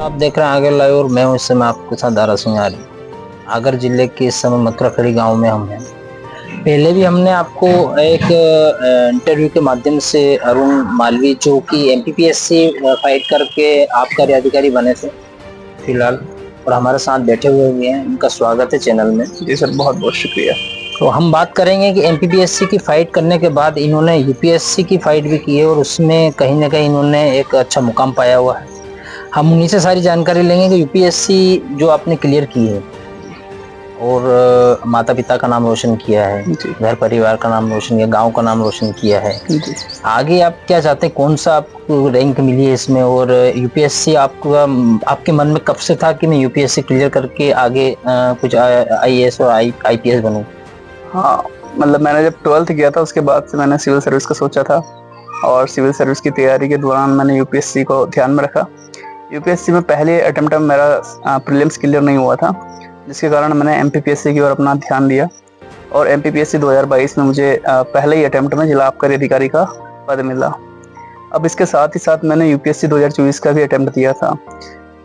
आप देख रहे हैं आगे लाइव और मैं हूं इस समय आपके साथ दारा सिंह आर्य। आगर जिले के इस समय मथुराखड़ी गांव में हम हैं। पहले भी हमने आपको एक इंटरव्यू के माध्यम से अरुण मालवी जो कि एमपीपीएससी फाइट करके आबकारी अधिकारी बने थे फिलहाल और हमारे साथ बैठे हुए भी हैं, उनका स्वागत है चैनल में। जी सर, बहुत बहुत शुक्रिया। तो हम बात करेंगे कि एमपीपीएससी की फाइट करने के बाद इन्होंने यूपीएससी की फाइट भी की है और उसमें कहीं ना कहीं इन्होंने एक अच्छा मुकाम पाया हुआ है। हम उन्हीं से सारी जानकारी लेंगे कि यूपीएससी जो आपने क्लियर की है और माता पिता का नाम रोशन किया है, घर परिवार का नाम रोशन किया, गांव का नाम रोशन किया है। आगे आप क्या चाहते हैं, कौन सा आपको रैंक मिली है इसमें? और यूपीएससी आपका आपके मन में कब से था कि मैं यूपीएससी क्लियर करके आगे कुछ आईएएस और आईपीएस बनूं? हाँ, मतलब मैंने जब 12th किया था उसके बाद से मैंने सिविल सर्विस का सोचा था और सिविल सर्विस की तैयारी के दौरान मैंने यूपीएससी को ध्यान में रखा। यूपीएससी में पहले अटेम्प्ट में मेरा प्रीलिम्स क्लियर नहीं हुआ था, जिसके कारण मैंने एमपीपीएससी की ओर अपना ध्यान दिया और एमपीपीएससी 2022 में मुझे पहले ही अटेम्प्ट में जिला आबकारी अधिकारी का पद मिला। अब इसके साथ ही साथ मैंने यूपीएससी 2024 का भी अटेम्प्ट दिया था।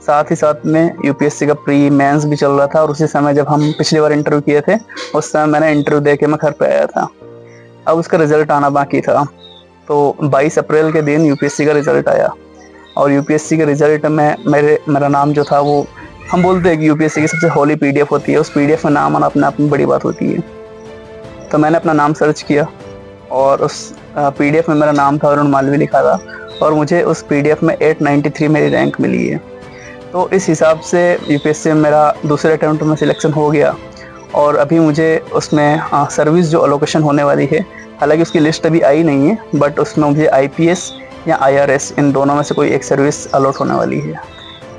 साथ ही साथ में यूपीएससी का प्री मेंस भी चल रहा था और उसी समय जब हम पिछली बार इंटरव्यू किए थे उस समय मैंने इंटरव्यू दे के मैं घर पे आया था। अब उसका रिजल्ट आना बाकी था, तो 22 अप्रैल के दिन यूपीएससी का रिजल्ट आया और यूपीएससी के रिजल्ट में मेरा नाम जो था, वो हम बोलते हैं कि यूपीएससी की सबसे हॉली पीडीएफ होती है, उस पीडीएफ में नाम आना अपने आप में बड़ी बात होती है। तो मैंने अपना नाम सर्च किया और उस पीडीएफ में मेरा नाम था, अरुण मालवी लिखा था और मुझे उस पीडीएफ में 893 मेरी रैंक मिली है। तो इस हिसाब से यूपीएससी में मेरा दूसरे अटेम्प्ट में सिलेक्शन हो गया और अभी मुझे उसमें सर्विस जो अलोकेशन होने वाली है, हालांकि उसकी लिस्ट अभी आई नहीं है, बट उसमें मुझे आईपीएस या आईआरएस इन दोनों में से कोई एक सर्विस अलॉट होने वाली है।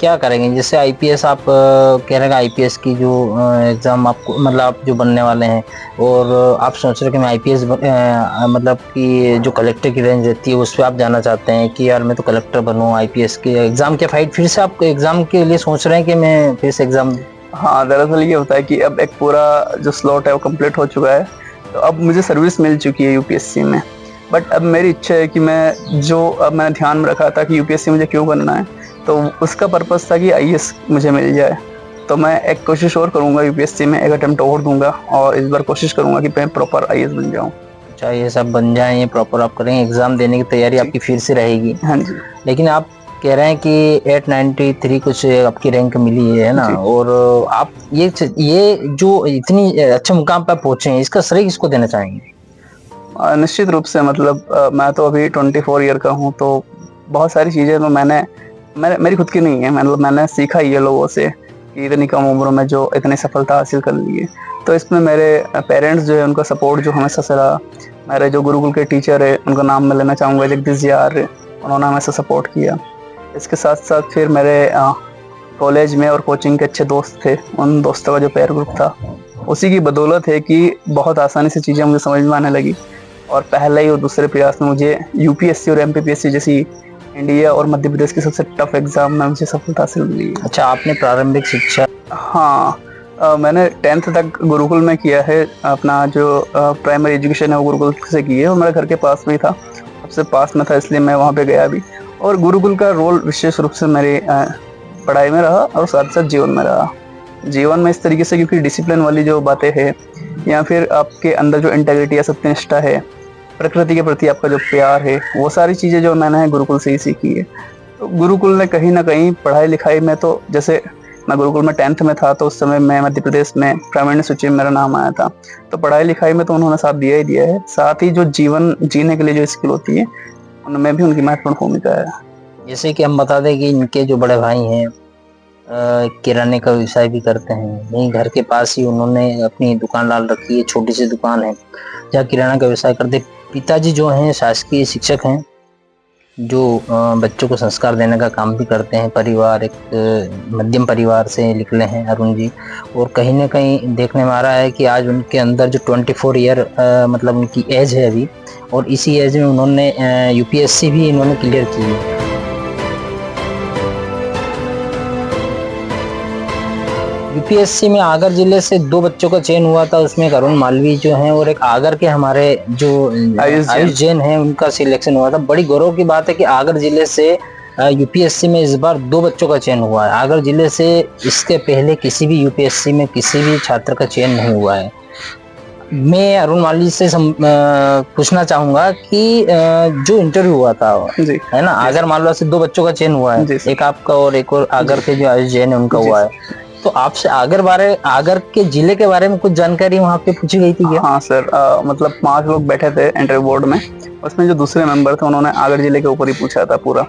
क्या करेंगे? जैसे आईपीएस आप कह रहे हैं, आईपीएस की जो एग्ज़ाम आपको मतलब आप जो बनने वाले हैं और आप सोच रहे हैं कि मैं आईपीएस मतलब कि जो कलेक्टर की रेंज रहती है उस पर आप जाना चाहते हैं कि यार मैं तो कलेक्टर बनूं, आईपीएस के एग्ज़ाम के फाइट फिर से आप एग्ज़ाम के लिए सोच रहे हैं कि मैं फिर से एग्ज़ाम? हाँ, दरअसल ये होता है कि अब एक पूरा जो स्लॉट है वो कंप्लीट हो चुका है, तो अब मुझे सर्विस मिल चुकी है यूपीएससी में। बट अब मेरी इच्छा है कि अब मैंने ध्यान में रखा था कि यूपीएससी मुझे क्यों करना है, तो उसका पर्पस था कि आईएएस मुझे मिल जाए। तो मैं एक कोशिश और करूंगा, यूपीएससी में एक अटेम्प्ट और दूंगा और इस बार कोशिश करूंगा कि मैं प्रॉपर आईएएस बन जाऊं। अच्छा, ये सब बन जाए, ये प्रॉपर आप करेंगे, एग्ज़ाम देने की तैयारी आपकी फिर से रहेगी? हाँ जी। लेकिन आप कह रहे हैं कि 893 कुछ आपकी रैंक मिली है ना, और आप ये जो इतनी अच्छे मुकाम पर पहुंचे हैं, इसका श्रेय किसको देना चाहेंगे? निश्चित रूप से, मतलब मैं तो अभी 24 ईयर का हूँ, तो बहुत सारी चीज़ें तो मेरी खुद की नहीं है, मतलब मैंने सीखा ही है लोगों से कि इतनी कम उम्र में जो इतनी सफलता हासिल कर ली है। तो इसमें मेरे पेरेंट्स जो है उनका सपोर्ट जो हमेशा से रहा। मेरे जो गुरुकुल के टीचर है उनका नाम मैं लेना चाहूँगा, जगदीश जी आर्य, उन्होंने हमेशा सपोर्ट किया। इसके साथ साथ फिर मेरे कॉलेज में और कोचिंग के अच्छे दोस्त थे, उन दोस्तों का जो पेयर ग्रुप था, उसी की बदौलत है कि बहुत आसानी से चीज़ें मुझे समझ में आने लगी और पहले ही और दूसरे प्रयास में मुझे यूपीएससी और एमपीपीएससी जैसी इंडिया और मध्य प्रदेश की सबसे टफ एग्जाम में मुझे सफलता हासिल मिली। अच्छा, आपने प्रारंभिक शिक्षा? हाँ, मैंने 10th तक गुरुकुल में किया है। अपना जो प्राइमरी एजुकेशन है वो गुरुकुल से की है और मेरे घर के पास में ही था, सबसे पास में था, इसलिए मैं वहाँ पे गया भी। और गुरुकुल का रोल विशेष रूप से मेरी पढ़ाई में रहा और साथ साथ जीवन में रहा। जीवन में इस तरीके से, क्योंकि डिसिप्लिन वाली जो बातें हैं या फिर आपके अंदर जो इंटेग्रिटी या सत्यनिष्ठा है, प्रकृति के प्रति आपका जो प्यार है, वो सारी चीज़ें जो मैंने गुरुकुल से ही सीखी है। तो गुरुकुल ने कहीं ना कहीं पढ़ाई लिखाई में, तो जैसे मैं गुरुकुल में 10th में था तो उस समय मैं मध्य प्रदेश में प्रावीण्य सूची में मेरा नाम आया था, तो पढ़ाई लिखाई में तो उन्होंने साथ दिया ही दिया है। साथ ही जो जीवन जीने के लिए जो स्किल होती है उनमें भी उनकी महत्वपूर्ण भूमिका है। जैसे कि हम बता दें कि इनके जो बड़े भाई हैं किराने का व्यवसाय भी करते हैं, यहीं घर के पास ही उन्होंने अपनी दुकान डाल रखी है, छोटी सी दुकान है जहाँ किराना का व्यवसाय करते। पिताजी जो हैं शासकीय शिक्षक हैं, जो बच्चों को संस्कार देने का काम भी करते हैं। परिवार एक मध्यम परिवार से निकले हैं अरुण जी, और कहीं ना कहीं देखने में आ रहा है कि आज उनके अंदर जो 24 ईयर मतलब उनकी एज है अभी, और इसी एज में उन्होंने यूपीएससी भी इन्होंने क्लियर की है। यूपीएससी में आगर जिले से 2 बच्चों का चयन हुआ था, उसमें एक अरुण मालवी जो हैं और एक आगर के हमारे जो आयुष जैन हैं, उनका सिलेक्शन हुआ था। बड़ी गौरव की बात है कि आगर जिले से यूपीएससी में इस बार 2 बच्चों का चयन हुआ है आगर जिले से। इसके पहले किसी भी यूपीएससी में किसी भी छात्र का चयन नहीं हुआ है। मैं अरुण माली से पूछना चाहूंगा कि जो इंटरव्यू हुआ था, जी है ना, आगर मालवा से 2 बच्चों का चयन हुआ है, एक आपका और एक और आगर के जो आयुष जैन है उनका हुआ है। तो आपसे आगर के जिले के बारे में कुछ जानकारी वहाँ पे पूछी गई थी क्या? हाँ सर, मतलब 5 लोग बैठे थे इंटरव्यू बोर्ड में, उसमें जो दूसरे मेंबर थे उन्होंने आगर जिले के ऊपर ही पूछा था पूरा।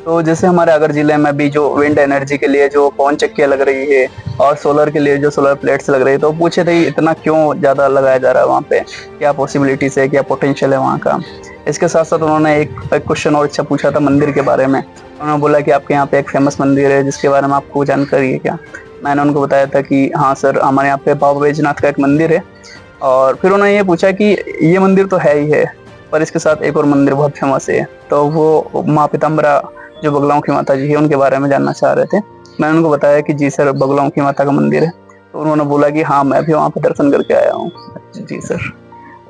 तो जैसे हमारे आगर जिले में भी जो विंड एनर्जी के लिए जो पवन चक्कियाँ लग रही है और सोलर के लिए जो सोलर प्लेट्स लग रही है, तो पूछे थे इतना क्यों ज़्यादा लगाया जा रहा है वहाँ पे, क्या पॉसिबिलिटीज है, क्या पोटेंशियल है वहाँ का। इसके साथ साथ उन्होंने एक क्वेश्चन और अच्छा पूछा था मंदिर के बारे में। उन्होंने बोला कि आपके यहाँ पे एक फेमस मंदिर है जिसके बारे में आपको जानकारी है क्या। मैंने उनको बताया था कि हाँ सर, हमारे यहाँ पे बाबा बैजनाथ का एक मंदिर है। और फिर उन्होंने ये पूछा कि ये मंदिर तो है ही है, पर इसके साथ एक और मंदिर बहुत फेमस है, तो वो माँ पीताम्बरा जो बगलाओं की माता जी है उनके बारे में जानना चाह रहे थे। मैंने उनको बताया कि जी सर, बगलाओं की माता का मंदिर है। तो उन्होंने बोला कि हाँ, मैं भी वहाँ पे दर्शन करके आया हूँ। जी सर।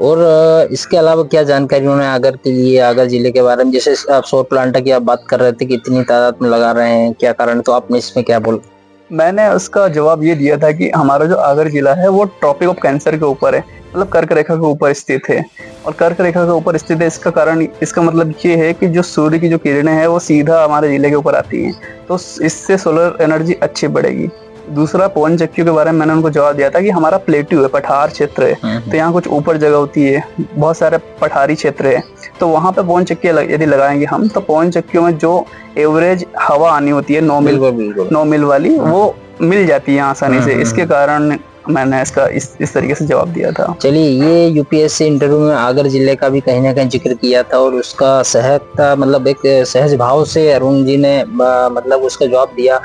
और इसके अलावा क्या जानकारी उन्होंने आगर के लिए, आगर जिले के बारे में, जैसे आप सौर प्लांट की आप बात कर रहे थे कि इतनी तादाद में लगा रहे हैं, क्या कारण, तो आपने इसमें क्या बोला? मैंने उसका जवाब ये दिया था कि हमारा जो आगर जिला है वो ट्रॉपिक ऑफ कैंसर के ऊपर है, मतलब कर्क रेखा के ऊपर स्थित है। और कर्क रेखा के ऊपर स्थित है, इसका कारण, इसका मतलब ये है कि जो सूर्य की जो किरणें हैं वो सीधा हमारे जिले के ऊपर आती हैं, तो इससे सोलर एनर्जी अच्छी बढ़ेगी। दूसरा, पवन चक्कियों के बारे में मैंने उनको जवाब दिया था कि हमारा प्लेट्यू है, पठार क्षेत्र है, तो यहाँ कुछ ऊपर जगह होती है, बहुत सारे पठारी क्षेत्र है, तो वहाँ पे पवन चक्कियाँ यदि लगाएंगे हम, तो पवन चक्कियों में जो एवरेज हवा आनी होती है 9 मील वाली, वो मिल जाती है आसानी से। इसके कारण मैंने इसका इस तरीके से जवाब दिया था। चलिए, ये यूपीएससी इंटरव्यू में आगर जिले का भी कहीं ना कहीं जिक्र किया था और उसका सहजता, मतलब एक सहज भाव से अरुण जी ने मतलब उसका जवाब दिया।